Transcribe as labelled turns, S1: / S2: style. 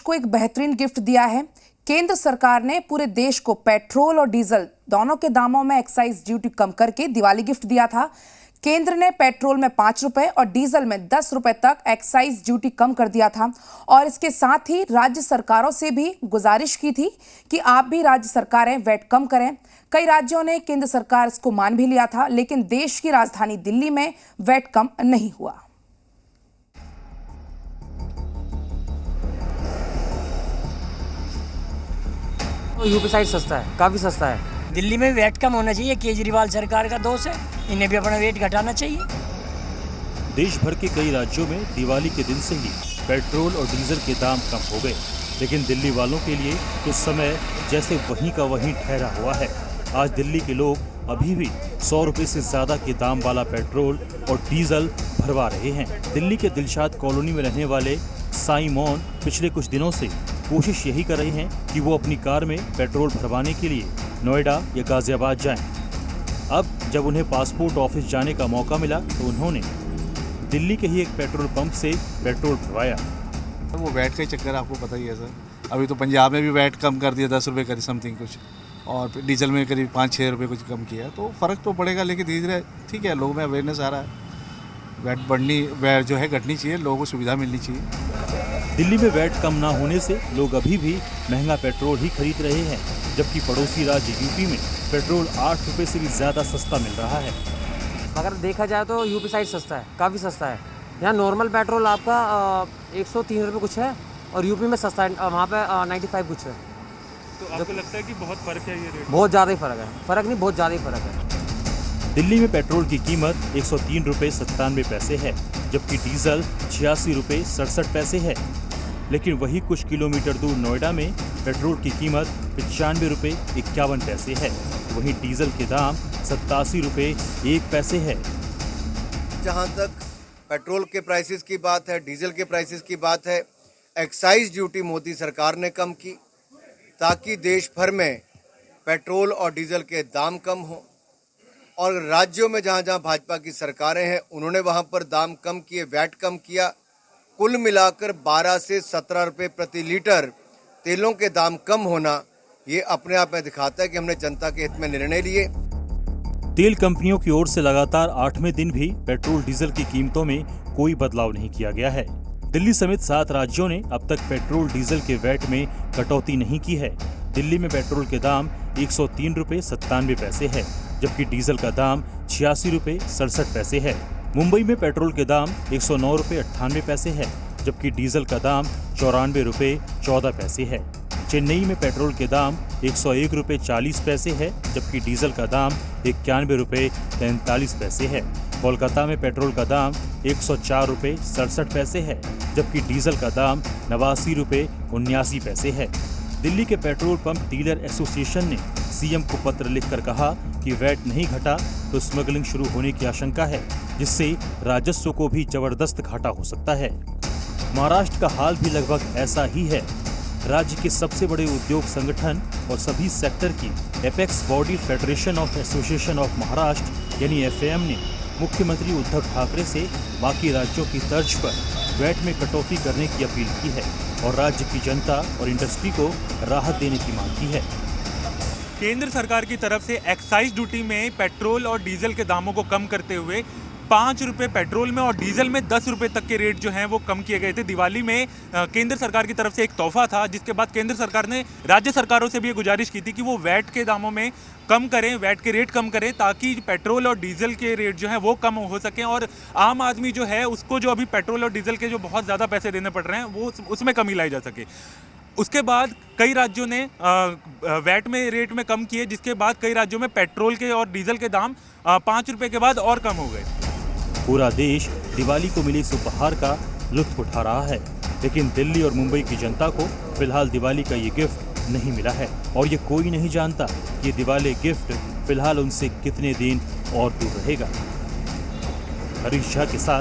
S1: को एक बेहतरीन गिफ्ट दिया है। केंद्र सरकार ने पूरे देश को पेट्रोल और डीजल दोनों के दामों में एक्साइज ड्यूटी कम करके दिवाली गिफ्ट दिया था। केंद्र ने पेट्रोल में 5 रुपए और डीजल में 10 रुपए तक एक्साइज ड्यूटी कम कर दिया था और इसके साथ ही राज्य सरकारों से भी गुजारिश की थी कि आप भी राज्य सरकारें वैट कम करें। कई राज्यों ने केंद्र सरकार इसको मान भी लिया था, लेकिन देश की राजधानी दिल्ली में वैट कम नहीं हुआ।
S2: यूपी साइड सस्ता है, काफ़ी सस्ता है।
S3: दिल्ली में वेट कम होना चाहिए, केजरीवाल सरकार का दोष है, इन्हें भी अपना वेट घटाना चाहिए।
S4: देश भर के कई राज्यों में दिवाली के दिन से ही पेट्रोल और डीजल के दाम कम हो गए, लेकिन दिल्ली वालों के लिए तो समय जैसे वहीं का वहीं ठहरा हुआ है। आज दिल्ली के लोग अभी भी 100 रुपए से ज्यादा के दाम वाला पेट्रोल और डीजल भरवा रहे हैं। दिल्ली के दिलशाद कॉलोनी में रहने वाले साई मोन पिछले कुछ दिनों से कोशिश यही कर रहे हैं कि वो अपनी कार में पेट्रोल भरवाने के लिए नोएडा या गाजियाबाद जाएं। अब जब उन्हें पासपोर्ट ऑफिस जाने का मौका मिला तो उन्होंने दिल्ली के ही एक पेट्रोल पंप से पेट्रोल भरवाया।
S5: वो वैट का ही चक्कर आपको पता ही है सर। अभी तो पंजाब में भी वैट कम कर दिया, 10 रुपये करीब समथिंग कुछ, और डीजल में करीब 5-6 रुपये कुछ कम किया। तो फ़र्क तो पड़ेगा, लेकिन धीरे धीरे ठीक है, लोगों में अवेयरनेस आ रहा है। वैट जो है घटनी चाहिए, लोगों को सुविधा मिलनी चाहिए।
S4: दिल्ली में वैट कम ना होने से लोग अभी भी महंगा पेट्रोल ही खरीद रहे हैं, जबकि पड़ोसी राज्य यूपी में पेट्रोल 8 रुपए से भी ज्यादा सस्ता मिल रहा है।
S2: अगर देखा जाए तो यूपी साइड सस्ता है, काफ़ी सस्ता है। यहाँ नॉर्मल पेट्रोल आपका 103 रुपये कुछ है और यूपी में सस्ता है, वहाँ पे 95 कुछ है।
S6: तो आपको लगता है कि बहुत फ़र्क है ये रेट?
S2: बहुत ज़्यादा ही फ़र्क है, फ़र्क नहीं बहुत ज़्यादा ही फ़र्क है।
S4: दिल्ली में पेट्रोल की कीमत 103 रुपये 97 पैसे है, जबकि डीजल 86 रुपये 67 पैसे है। लेकिन वही कुछ किलोमीटर दूर नोएडा में पेट्रोल की कीमत 95 रुपये 51 पैसे है, वहीं डीजल के दाम 87 रुपये 1 पैसे है।
S7: जहां तक पेट्रोल के प्राइसेस की बात है, डीजल के प्राइसेस की बात है, एक्साइज ड्यूटी मोदी सरकार ने कम की ताकि देश भर में पेट्रोल और डीजल के दाम कम हो, और राज्यों में जहां जहां भाजपा की सरकारें हैं उन्होंने वहां पर दाम कम किए, वैट कम किया। कुल मिलाकर 12 से 17 रुपये प्रति लीटर तेलों के दाम कम होना ये अपने आप में दिखाता है कि हमने जनता के हित में निर्णय लिए।
S4: तेल कंपनियों की ओर से लगातार 8वें दिन भी पेट्रोल डीजल की कीमतों में कोई बदलाव नहीं किया गया है। दिल्ली समेत 7 राज्यों ने अब तक पेट्रोल डीजल के वैट में कटौती नहीं की है। दिल्ली में पेट्रोल के दाम 103 रुपये 97 पैसे है, जबकि डीजल का दाम 86 रुपये 67 पैसे है। मुंबई में पेट्रोल के दाम 109 रुपये 98 पैसे है, जबकि डीजल का दाम 94 रुपये 14 पैसे है। चेन्नई में पेट्रोल के दाम 101 रुपये 40 पैसे है, जबकि डीजल का दाम 91 रुपये 43 पैसे है। कोलकाता में पेट्रोल का दाम 104 रुपये 67 पैसे है, जबकि डीजल का दाम 89 रुपये 79 पैसे है। दिल्ली के पेट्रोल पंप डीलर एसोसिएशन ने सीएम को पत्र लिखकर कहा कि वैट नहीं घटा तो स्मगलिंग शुरू होने की आशंका है, जिससे राजस्व को भी जबरदस्त घाटा हो सकता है। महाराष्ट्र का हाल भी लगभग ऐसा ही है। राज्य के सबसे बड़े उद्योग संगठन और सभी सेक्टर की apex body federation of association of Maharashtra यानी एफएएम ने मुख्यमंत्री उद्धव ठाकरे से बाकी राज्यों की तर्ज पर वैट में कटौती करने की अपील की है और राज्य की जनता और इंडस्ट्री को राहत देने की मांग की है।
S6: केंद्र सरकार की तरफ से एक्साइज ड्यूटी में पेट्रोल और डीजल के दामों को कम करते हुए 5 रुपये पेट्रोल में और डीजल में 10 रुपये तक के रेट जो हैं वो कम किए गए थे। दिवाली में केंद्र सरकार की तरफ से एक तोहफा था, जिसके बाद केंद्र सरकार ने राज्य सरकारों से भी ये गुजारिश की थी कि वो वैट के दामों में कम करें, वैट के रेट कम करें, ताकि पेट्रोल और डीजल के रेट जो हैं वो कम हो सकें और आम आदमी जो है उसको जो अभी पेट्रोल और डीजल के जो बहुत ज़्यादा पैसे देने पड़ रहे हैं वो उसमें कमी लाई जा सके। उसके बाद कई राज्यों ने वैट में रेट में कम किए, जिसके बाद कई राज्यों में पेट्रोल के और डीजल के दाम 5 रुपये के बाद और कम हो गए।
S4: पूरा देश दिवाली को मिली इस उपहार का लुत्फ उठा रहा है, लेकिन दिल्ली और मुंबई की जनता को फिलहाल दिवाली का ये गिफ्ट नहीं मिला है और ये कोई नहीं जानता ये दिवाली गिफ्ट फिलहाल उनसे कितने दिन और दूर रहेगा। हरीश झा के साथ